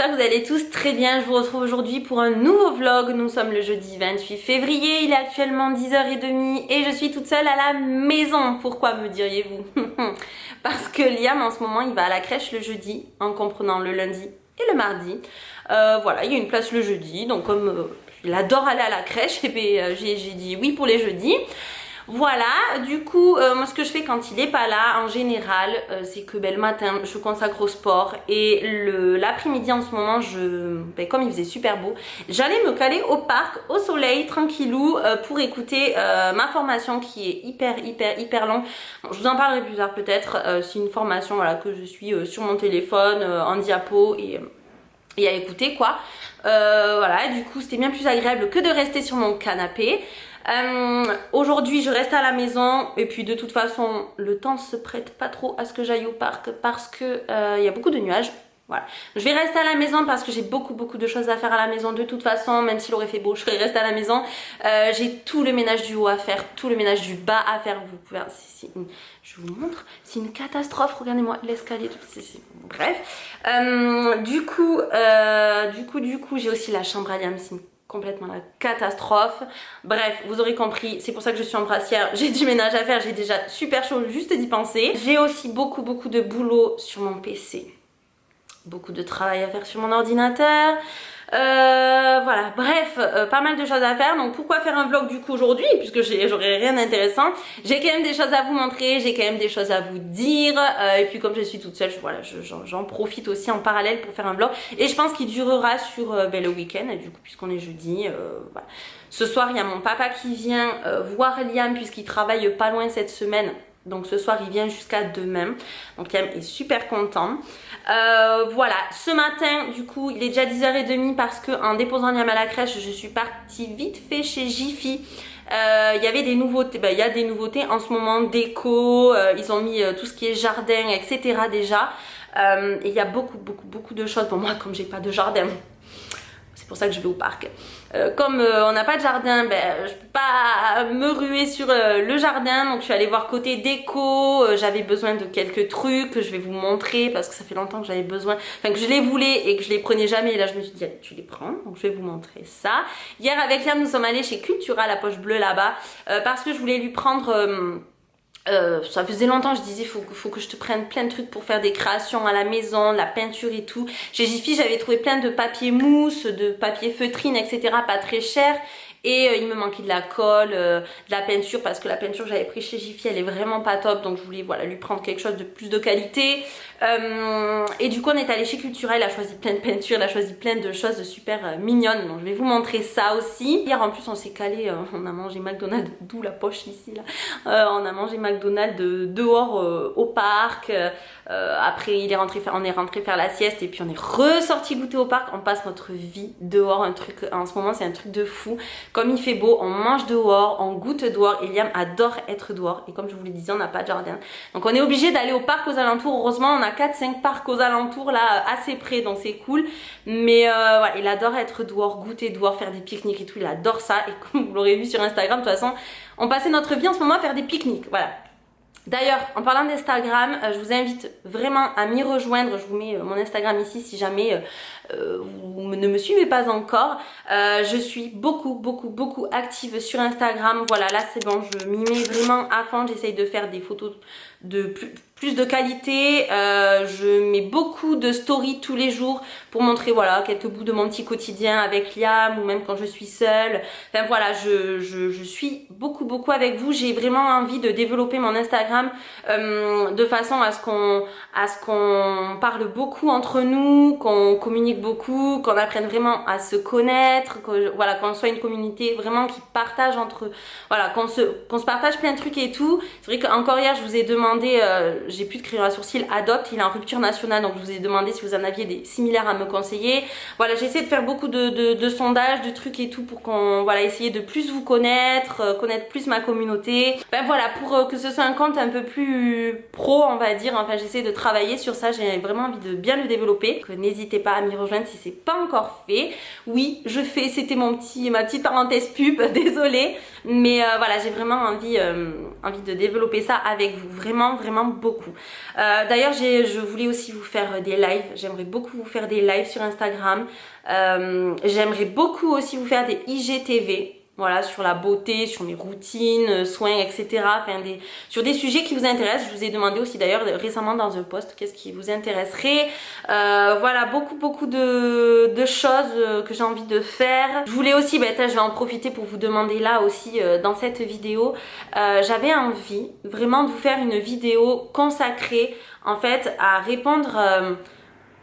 j'espère que vous allez tous très bien. Je vous retrouve aujourd'hui pour un nouveau vlog. Nous sommes le jeudi 28 février, il est actuellement 10h30 et je suis toute seule à la maison. Pourquoi me diriez-vous? Parce que Liam en ce moment il va à la crèche le jeudi en comprenant le lundi et le mardi. Voilà, il y a une place le jeudi, donc comme il adore aller à la crèche, et bien j'ai dit oui pour les jeudis. Voilà, du coup, moi ce que je fais quand il est pas là, en général, c'est que le matin, je consacre au sport et l'après-midi en ce moment, comme il faisait super beau, j'allais me caler au parc, au soleil, tranquillou, pour écouter ma formation qui est hyper longue. Bon, je vous en parlerai plus tard peut-être, c'est une formation voilà, que je suis sur mon téléphone, en diapo et à écouter quoi. Voilà, du coup c'était bien plus agréable que de rester sur mon canapé. Aujourd'hui je reste à la maison et puis de toute façon le temps se prête pas trop à ce que j'aille au parc parce que il y a beaucoup de nuages. Voilà, je vais rester à la maison parce que j'ai beaucoup de choses à faire à la maison de toute façon, même s'il aurait fait beau je serais restée à la maison. J'ai tout le ménage du haut à faire, tout le ménage du bas à faire. Vous pouvez, je vous montre, c'est une catastrophe, regardez-moi l'escalier, bref. Du coup j'ai aussi la chambre à Liam, c'est complètement la catastrophe. Bref, vous aurez compris, c'est pour ça que je suis en brassière, j'ai du ménage à faire, j'ai déjà super chaud juste d'y penser. J'ai aussi beaucoup de boulot sur mon PC. Beaucoup de travail à faire sur mon ordinateur. Voilà, bref, pas mal de choses à faire. Donc pourquoi faire un vlog du coup aujourd'hui, puisque j'aurais rien d'intéressant. J'ai quand même des choses à vous montrer, j'ai quand même des choses à vous dire, et puis comme je suis toute seule, j'en profite aussi en parallèle pour faire un vlog, et je pense qu'il durera sur le week-end, du coup puisqu'on est jeudi. Voilà. Ce soir il y a mon papa qui vient voir Liam puisqu'il travaille pas loin cette semaine. Donc ce soir il vient jusqu'à demain. Donc Liam est super content. Voilà, ce matin du coup il est déjà 10h30 parce que en déposant Liam à la crèche je suis partie vite fait chez Jiffy. Il y avait des nouveautés, il y a des nouveautés en ce moment, déco, ils ont mis tout ce qui est jardin etc déjà. Et il y a beaucoup de choses. Pour moi comme j'ai pas de jardin, c'est pour ça que je vais au parc. Comme on n'a pas de jardin, je peux pas me ruer sur le jardin. Donc je suis allée voir côté déco. J'avais besoin de quelques trucs que je vais vous montrer parce que ça fait longtemps que j'avais besoin, enfin que je les voulais et que je les prenais jamais. Et là je me suis dit allez, tu les prends. Donc je vais vous montrer ça. Hier avec Liam nous sommes allés chez Cultura, la poche bleue là-bas, parce que je voulais lui prendre... ça faisait longtemps, je disais faut que je te prenne plein de trucs pour faire des créations à la maison, la peinture et tout. Chez Jiffy j'avais trouvé plein de papier mousse, de papier feutrine etc, pas très cher. Et il me manquait de la colle, de la peinture, parce que la peinture que j'avais pris chez Jiffy elle est vraiment pas top, donc je voulais voilà, lui prendre quelque chose de plus de qualité. Et du coup on est allé chez Cultura, il a choisi plein de peintures, il a choisi plein de choses super mignonnes, donc je vais vous montrer ça aussi. Hier en plus on s'est calé, on a mangé McDonald's, d'où la poche ici là. On a mangé McDonald's dehors au parc. Après on est rentré faire la sieste et puis on est ressorti goûter au parc. On passe notre vie dehors, un truc en ce moment c'est un truc de fou. Comme il fait beau, on mange dehors, on goûte dehors et Liam adore être dehors. Et comme je vous le disais, on n'a pas de jardin. Donc on est obligé d'aller au parc aux alentours. Heureusement, on a 4-5 parcs aux alentours là, assez près, donc c'est cool. Mais voilà, il adore être dehors, goûter dehors, faire des pique-niques et tout. Il adore ça. Et comme vous l'aurez vu sur Instagram, de toute façon, on passait notre vie en ce moment à faire des pique-niques. Voilà. D'ailleurs, en parlant d'Instagram, je vous invite vraiment à m'y rejoindre. Je vous mets mon Instagram ici si jamais vous ne me suivez pas encore. Je suis beaucoup active sur Instagram. Voilà, là c'est bon, je m'y mets vraiment à fond. J'essaye de faire des photos de plus de qualité. Je mets beaucoup de stories tous les jours pour montrer voilà quelques bouts de mon petit quotidien avec Liam ou même quand je suis seule. Enfin voilà, je suis beaucoup avec vous. J'ai vraiment envie de développer mon Instagram de façon à ce qu'on parle beaucoup entre nous, qu'on communique beaucoup, qu'on apprenne vraiment à se connaître, voilà, qu'on soit une communauté vraiment qui partage entre, voilà, qu'on se partage plein de trucs et tout. C'est vrai qu'encore hier je vous ai demandé, j'ai plus de crayon à sourcils Adopt, il est en rupture nationale, donc je vous ai demandé si vous en aviez des similaires à me conseiller. Voilà, j'essaie de faire beaucoup de sondages, de trucs et tout pour qu'on, voilà, essayer de plus vous connaître, connaître plus ma communauté. Enfin voilà, pour que ce soit un compte un peu plus pro, on va dire. Enfin, j'essaie de travailler sur ça, j'ai vraiment envie de bien le développer. N'hésitez pas à m'y rejoindre si c'est pas encore fait. Oui, je fais, c'était ma petite parenthèse pub, désolée. Mais voilà, j'ai vraiment envie de développer ça avec vous, vraiment, vraiment beaucoup. D'ailleurs, je voulais aussi vous faire des lives. J'aimerais beaucoup vous faire des lives sur Instagram. J'aimerais beaucoup aussi vous faire des IGTV. Voilà, sur la beauté, sur mes routines, soins, etc. Enfin, sur des sujets qui vous intéressent. Je vous ai demandé aussi d'ailleurs récemment dans un post qu'est-ce qui vous intéresserait. Voilà, beaucoup de choses que j'ai envie de faire. Je voulais aussi, je vais en profiter pour vous demander là aussi dans cette vidéo. J'avais envie vraiment de vous faire une vidéo consacrée en fait à répondre...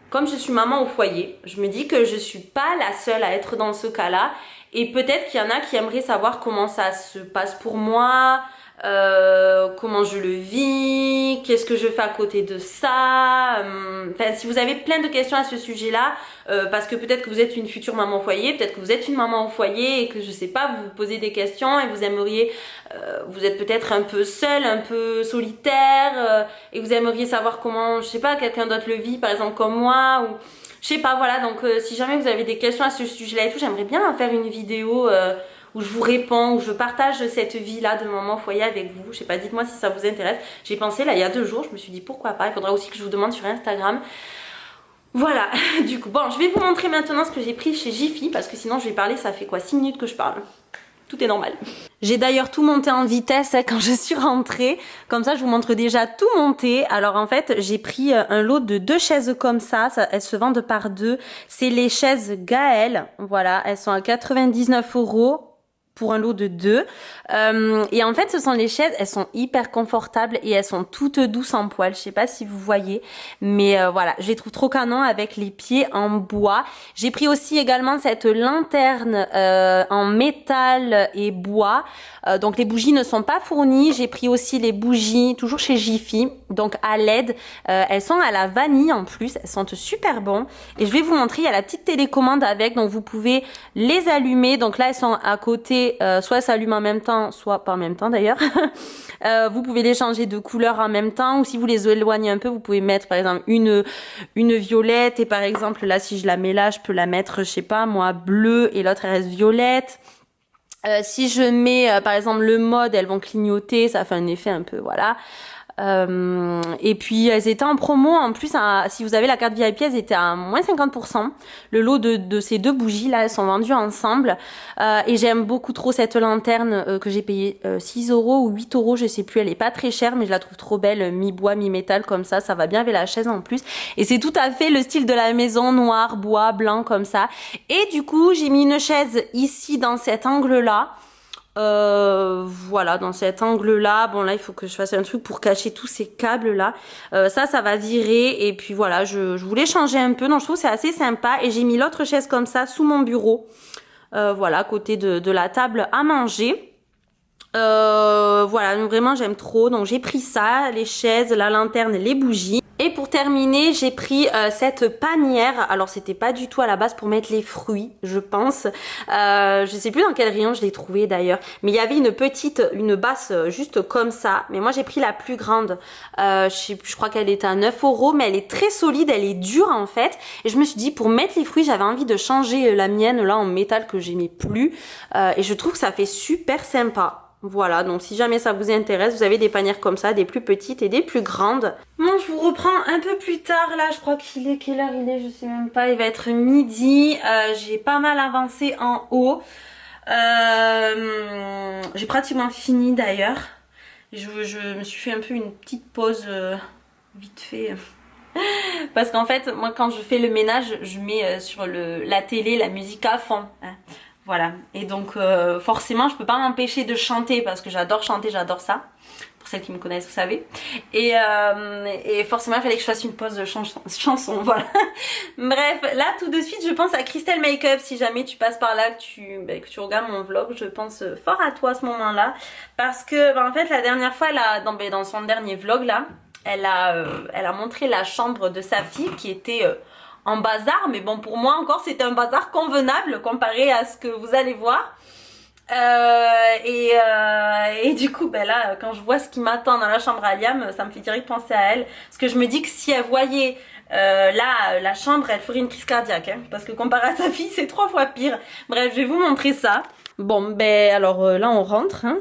comme je suis maman au foyer, je me dis que je suis pas la seule à être dans ce cas-là. Et peut-être qu'il y en a qui aimeraient savoir comment ça se passe pour moi, comment je le vis, qu'est-ce que je fais à côté de ça. Enfin, si vous avez plein de questions à ce sujet-là, parce que peut-être que vous êtes une future maman au foyer, peut-être que vous êtes une maman au foyer et que je sais pas, vous vous posez des questions et vous aimeriez, vous êtes peut-être un peu seule, un peu solitaire, et vous aimeriez savoir comment, je sais pas, quelqu'un d'autre le vit, par exemple comme moi, ou... Je sais pas, voilà, donc si jamais vous avez des questions à ce sujet-là et tout, j'aimerais bien en faire une vidéo où je vous réponds, où je partage cette vie-là de maman au foyer avec vous. Je sais pas, dites-moi si ça vous intéresse. J'ai pensé là il y a 2 jours, je me suis dit pourquoi pas, il faudra aussi que je vous demande sur Instagram. Voilà, du coup, bon, je vais vous montrer maintenant ce que j'ai pris chez Jiffy, parce que sinon je vais parler, ça fait quoi, 6 minutes que je parle. Tout est normal. J'ai d'ailleurs tout monté en vitesse quand je suis rentrée. Comme ça, je vous montre déjà tout monté. Alors en fait, j'ai pris un lot de 2 chaises comme ça. Elles se vendent par 2. C'est les chaises Gaël. Voilà, elles sont à 99 € pour un lot de 2. Et en fait, ce sont les chaises, elles sont hyper confortables et elles sont toutes douces en poil. Je sais pas si vous voyez, mais voilà, je les trouve trop canon avec les pieds en bois. J'ai pris aussi également cette lanterne en métal et bois. Donc les bougies ne sont pas fournies. J'ai pris aussi les bougies, toujours chez Jiffy, donc à LED. Elles sont à la vanille en plus, elles sentent super bon. Et je vais vous montrer, il y a la petite télécommande avec, donc vous pouvez les allumer. Donc là, elles sont à côté. Soit ça s'allume en même temps, soit pas en même temps d'ailleurs. Vous pouvez les changer de couleur en même temps, ou si vous les éloignez un peu, vous pouvez mettre par exemple une violette, et par exemple là si je la mets là, je peux la mettre, je sais pas moi, bleue, et l'autre elle reste violette. Si je mets par exemple le mode, elles vont clignoter, ça fait un effet un peu, voilà. Et puis elles étaient en promo en plus, si vous avez la carte VIP, elles étaient à moins 50%. Le lot de ces 2 bougies là, elles sont vendues ensemble, et j'aime beaucoup trop cette lanterne que j'ai payé 6 € ou 8 €, je sais plus, elle est pas très chère mais je la trouve trop belle, mi-bois mi-métal comme ça va bien avec la chaise en plus, et c'est tout à fait le style de la maison, noir, bois, blanc comme ça. Et du coup j'ai mis une chaise ici dans cet angle là. Voilà, dans cet angle là, bon là il faut que je fasse un truc pour cacher tous ces câbles là, ça va virer, et puis voilà, je voulais changer un peu, donc je trouve c'est assez sympa. Et j'ai mis l'autre chaise comme ça sous mon bureau, voilà, à côté de la table à manger. Voilà, donc vraiment j'aime trop, donc j'ai pris ça, les chaises, la lanterne, les bougies. Et pour terminer, j'ai pris cette panière. Alors c'était pas du tout à la base pour mettre les fruits, je pense. Je sais plus dans quel rayon je l'ai trouvé d'ailleurs. Mais il y avait une basse juste comme ça. Mais moi j'ai pris la plus grande. Je crois qu'elle est à 9 €, mais elle est très solide, elle est dure en fait. Et je me suis dit pour mettre les fruits, j'avais envie de changer la mienne là en métal que j'aimais plus. Et je trouve que ça fait super sympa. Voilà, donc si jamais ça vous intéresse, vous avez des panières comme ça, des plus petites et des plus grandes. Bon, je vous reprends un peu plus tard, là, je crois qu'il est, quelle heure il est, je sais même pas, il va être midi. J'ai pas mal avancé en haut. J'ai pratiquement fini d'ailleurs. Je me suis fait un peu une petite pause vite fait. Parce qu'en fait, moi quand je fais le ménage, je mets sur la télé la musique à fond. Hein. Voilà, et donc forcément je peux pas m'empêcher de chanter parce que j'adore chanter, j'adore ça. Pour celles qui me connaissent, vous savez. Et forcément il fallait que je fasse une pause de chanson, voilà. Bref, là tout de suite je pense à Crystal Makeup. Si jamais tu passes par là, que tu regardes mon vlog, je pense fort à toi à ce moment là. Parce que en fait la dernière fois, dans son dernier vlog là, elle a montré la chambre de sa fille qui était... en bazar, mais bon pour moi encore c'était un bazar convenable comparé à ce que vous allez voir. Et du coup, ben là, quand je vois ce qui m'attend dans la chambre à Liam, ça me fait direct penser à elle. Parce que je me dis que si elle voyait là, la chambre, elle ferait une crise cardiaque. Hein, parce que comparé à sa fille, c'est 3 fois pire. Bref, je vais vous montrer ça. Bon, ben alors là, on rentre. Hein.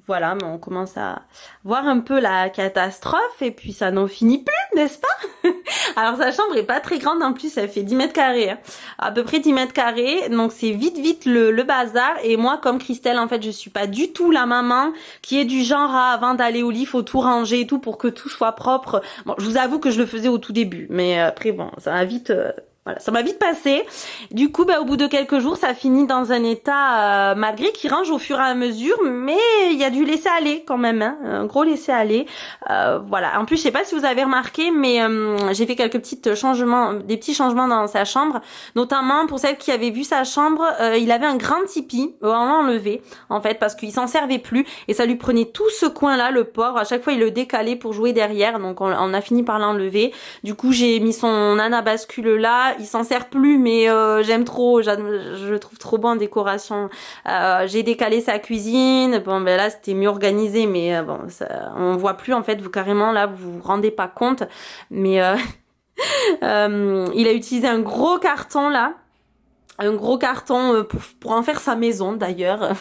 Voilà, mais on commence à voir un peu la catastrophe. Et puis ça n'en finit plus, n'est-ce pas? Alors sa chambre est pas très grande en plus, elle fait 10 mètres carrés. Hein. À peu près 10 mètres carrés. Donc c'est vite le bazar. Et moi, comme Christelle, en fait, je suis pas du tout la maman qui est du genre à, avant d'aller au lit, faut tout ranger et tout pour que tout soit propre. Bon, je vous avoue que je le faisais au tout début. Mais après, bon, ça va vite... Voilà, ça m'a vite passé. Du coup, au bout de quelques jours, ça finit dans un état, malgré qu'il range au fur et à mesure, mais il y a du laisser aller quand même, hein, un gros laisser aller. Voilà. En plus, je sais pas si vous avez remarqué, mais j'ai fait quelques petits changements dans sa chambre, notamment pour celle qui avait vu sa chambre, il avait un grand tipi, on l'a enlevé en fait parce qu'il s'en servait plus et ça lui prenait tout ce coin-là, le pauvre. À chaque fois, il le décalait pour jouer derrière, donc on a fini par l'enlever. Du coup, j'ai mis son anabascule là. Il s'en sert plus, mais j'aime trop, je le trouve trop bon en décoration. J'ai décalé sa cuisine. Bon, ben là, c'était mieux organisé, mais bon, ça, on voit plus en fait. Vous carrément là, vous vous rendez pas compte, mais il a utilisé un gros carton là. Un gros carton pour en faire sa maison d'ailleurs.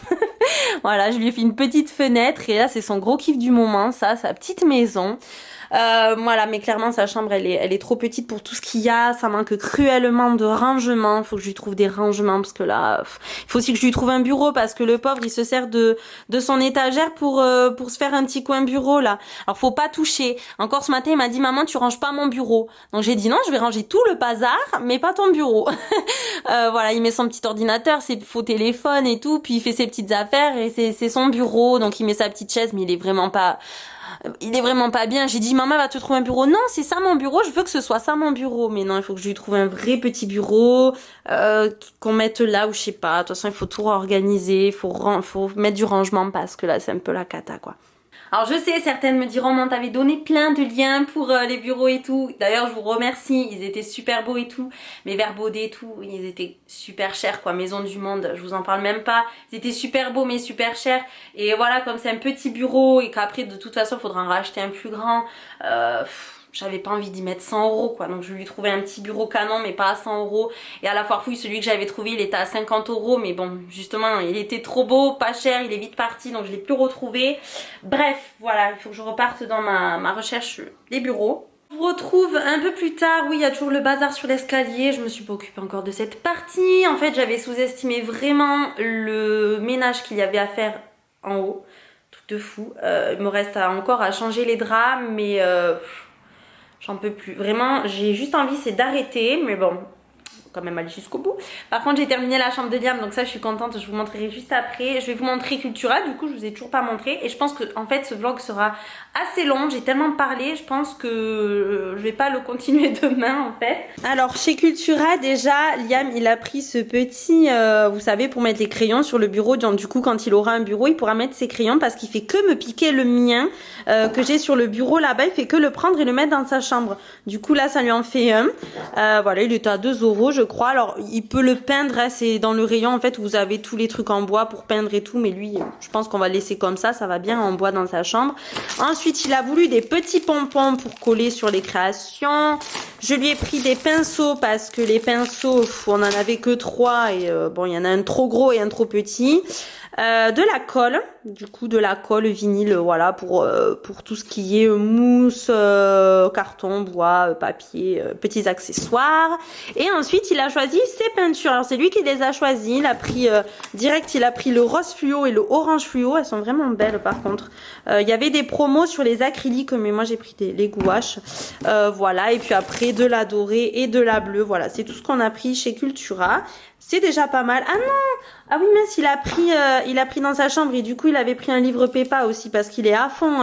Voilà, je lui ai fait une petite fenêtre et là c'est son gros kiff du moment, ça, sa petite maison. Voilà, mais clairement sa chambre elle est trop petite pour tout ce qu'il y a, ça manque cruellement de rangement, faut que je lui trouve des rangements parce que là, il faut aussi que je lui trouve un bureau parce que le pauvre il se sert de son étagère pour se faire un petit coin bureau là. Alors faut pas toucher. Encore ce matin il m'a dit maman tu ranges pas mon bureau. Donc j'ai dit non, je vais ranger tout le bazar mais pas ton bureau. Voilà, il met son petit ordinateur, ses faux téléphones et tout, puis il fait ses petites affaires et c'est son bureau, donc il met sa petite chaise mais il est vraiment pas bien. J'ai dit maman va te trouver un bureau. Non, c'est ça mon bureau, je veux que ce soit ça mon bureau. Mais non, il faut que je lui trouve un vrai petit bureau qu'on mette là ou je sais pas. De toute façon, il faut tout réorganiser, faut mettre du rangement parce que là c'est un peu la cata quoi. Alors je sais, certaines me diront, on t'avait donné plein de liens pour les bureaux et tout. D'ailleurs, je vous remercie, ils étaient super beaux et tout. Mes verres Baudet et tout, ils étaient super chers quoi, Maison du Monde, je vous en parle même pas. Ils étaient super beaux mais super chers. Et voilà, comme c'est un petit bureau et qu'après de toute façon, il faudra en racheter un plus grand. J'avais pas envie d'y mettre 100 € quoi, donc je lui ai trouvé un petit bureau canon mais pas à 100 €. Et à la foire fouille, celui que j'avais trouvé il était à 50 € mais bon justement il était trop beau, pas cher, il est vite parti donc je l'ai plus retrouvé. Bref voilà, il faut que je reparte dans ma recherche des bureaux. Je vous retrouve un peu plus tard, oui il y a toujours le bazar sur l'escalier, je me suis pas occupée encore de cette partie. En fait j'avais sous-estimé vraiment le ménage qu'il y avait à faire en haut, truc de fou. Il me reste encore à changer les draps mais... j'en peux plus. Vraiment, j'ai juste envie, c'est d'arrêter. Mais bon, quand même aller jusqu'au bout. Par contre, j'ai terminé la chambre de Liam. Donc ça, je suis contente. Je vous montrerai juste après. Je vais vous montrer Cultura. Du coup, je vous ai toujours pas montré. Et je pense que, en fait, ce vlog sera assez long. J'ai tellement parlé. Je pense que je vais pas le continuer demain, en fait. Alors, chez Cultura, déjà, Liam, il a pris ce petit, vous savez, pour mettre les crayons sur le bureau. Donc, du coup, quand il aura un bureau, il pourra mettre ses crayons parce qu'il fait que me piquer le mien que j'ai sur le bureau là-bas. Il fait que le prendre et le mettre dans sa chambre. Du coup, là, ça lui en fait un. Voilà, il était à 2 €, je crois. Alors, il peut le peindre. Hein, c'est dans le rayon, en fait, où vous avez tous les trucs en bois pour peindre et tout. Mais lui, je pense qu'on va le laisser comme ça. Ça va bien en bois dans sa chambre. Ensuite, il a voulu des petits pompons pour coller sur les créations. Je lui ai pris des pinceaux parce que les pinceaux, on en avait que 3 et bon, il y en a un trop gros et un trop petit. De la colle, du coup de la colle vinyle, voilà, pour tout ce qui est mousse, carton, bois, papier, petits accessoires. Et ensuite il a choisi ses peintures. Alors c'est lui qui les a choisis. Il a pris il a pris le rose fluo et le orange fluo. Elles sont vraiment belles par contre. Il y avait des promos sur les acryliques, mais moi j'ai pris les gouaches. Voilà, et puis après de la dorée et de la bleue. Voilà, c'est tout ce qu'on a pris chez Cultura. C'est déjà pas mal. Ah non! Ah oui, mince, il a pris dans sa chambre et du coup, il avait pris un livre Peppa aussi parce qu'il est à fond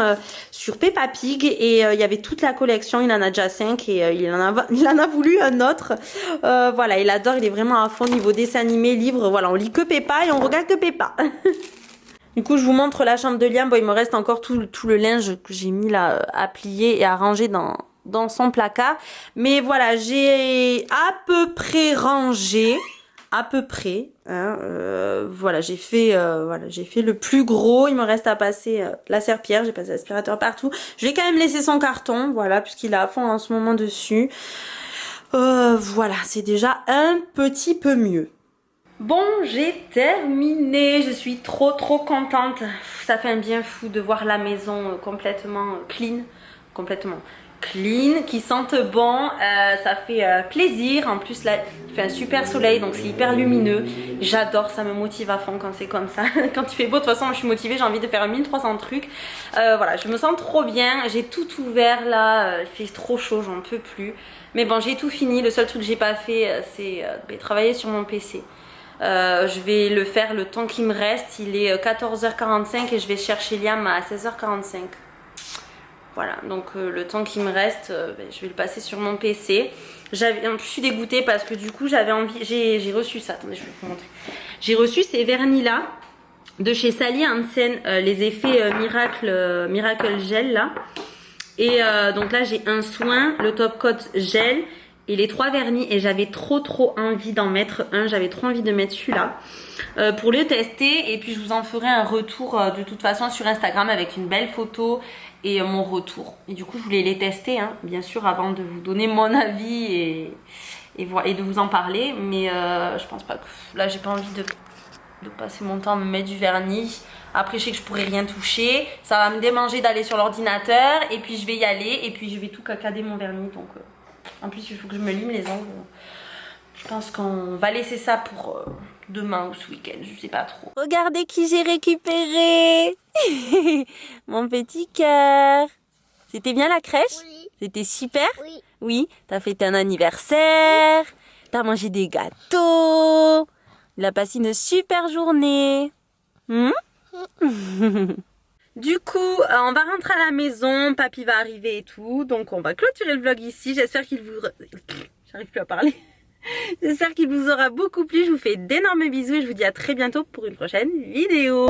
sur Peppa Pig et il y avait toute la collection. Il en a déjà 5 et il en a voulu un autre. Voilà, il adore, il est vraiment à fond niveau dessin animé, livre. Voilà, on lit que Peppa et on regarde que Peppa. Du coup, je vous montre la chambre de Liam. Bon, il me reste encore tout le linge que j'ai mis là à plier et à ranger dans son placard. Mais voilà, j'ai à peu près rangé. à peu près. Hein, voilà, j'ai fait le plus gros. Il me reste à passer la serpillière. J'ai passé l'aspirateur partout. Je vais quand même laisser son carton, voilà, puisqu'il est à fond en ce moment dessus. Voilà, c'est déjà un petit peu mieux. Bon, j'ai terminé, je suis trop contente. Ça fait un bien fou de voir la maison complètement clean, qui sente bon, ça fait plaisir. En plus là, il fait un super soleil, donc c'est hyper lumineux. J'adore, ça me motive à fond quand c'est comme ça. Quand il fait beau, de toute façon, je suis motivée, j'ai envie de faire 1300 trucs. Voilà, je me sens trop bien, j'ai tout ouvert là, il fait trop chaud, j'en peux plus. Mais bon, j'ai tout fini, le seul truc que j'ai pas fait, c'est travailler sur mon PC. Je vais le faire le temps qu'il me reste. Il est 14h45 et je vais chercher Liam à 16h45. Voilà, donc le temps qu'il me reste, je vais le passer sur mon PC. Je suis dégoûtée parce que du coup j'avais envie, j'ai reçu ça, attendez je vais vous montrer. J'ai reçu ces vernis là de chez Sally Hansen, les effets Miracle Gel là. Et donc là j'ai un soin, le top coat gel et les 3 vernis, et j'avais trop envie d'en mettre un, j'avais trop envie de mettre celui-là pour le tester, et puis je vous en ferai un retour de toute façon sur Instagram avec une belle photo et mon retour. Et du coup je voulais les tester hein, bien sûr, avant de vous donner mon avis et de vous en parler, mais je pense pas que là j'ai pas envie de passer mon temps à me mettre du vernis. Après je sais que je pourrais rien toucher, ça va me démanger d'aller sur l'ordinateur, et puis je vais y aller et puis je vais tout cacader mon vernis, donc en plus il faut que je me lime les ongles. Je pense qu'on va laisser ça pour demain ou ce week-end, je sais pas trop. Regardez qui j'ai récupéré. Mon petit cœur. C'était bien la crèche? Oui. C'était super? Oui. Oui, t'as fêté un anniversaire, t'as mangé des gâteaux, il a passé une super journée. Du coup, on va rentrer à la maison, papy va arriver et tout, donc on va clôturer le vlog ici. J'espère qu'il vous... J'arrive plus à parler. J'espère qu'il vous aura beaucoup plu. Je vous fais d'énormes bisous et je vous dis à très bientôt pour une prochaine vidéo.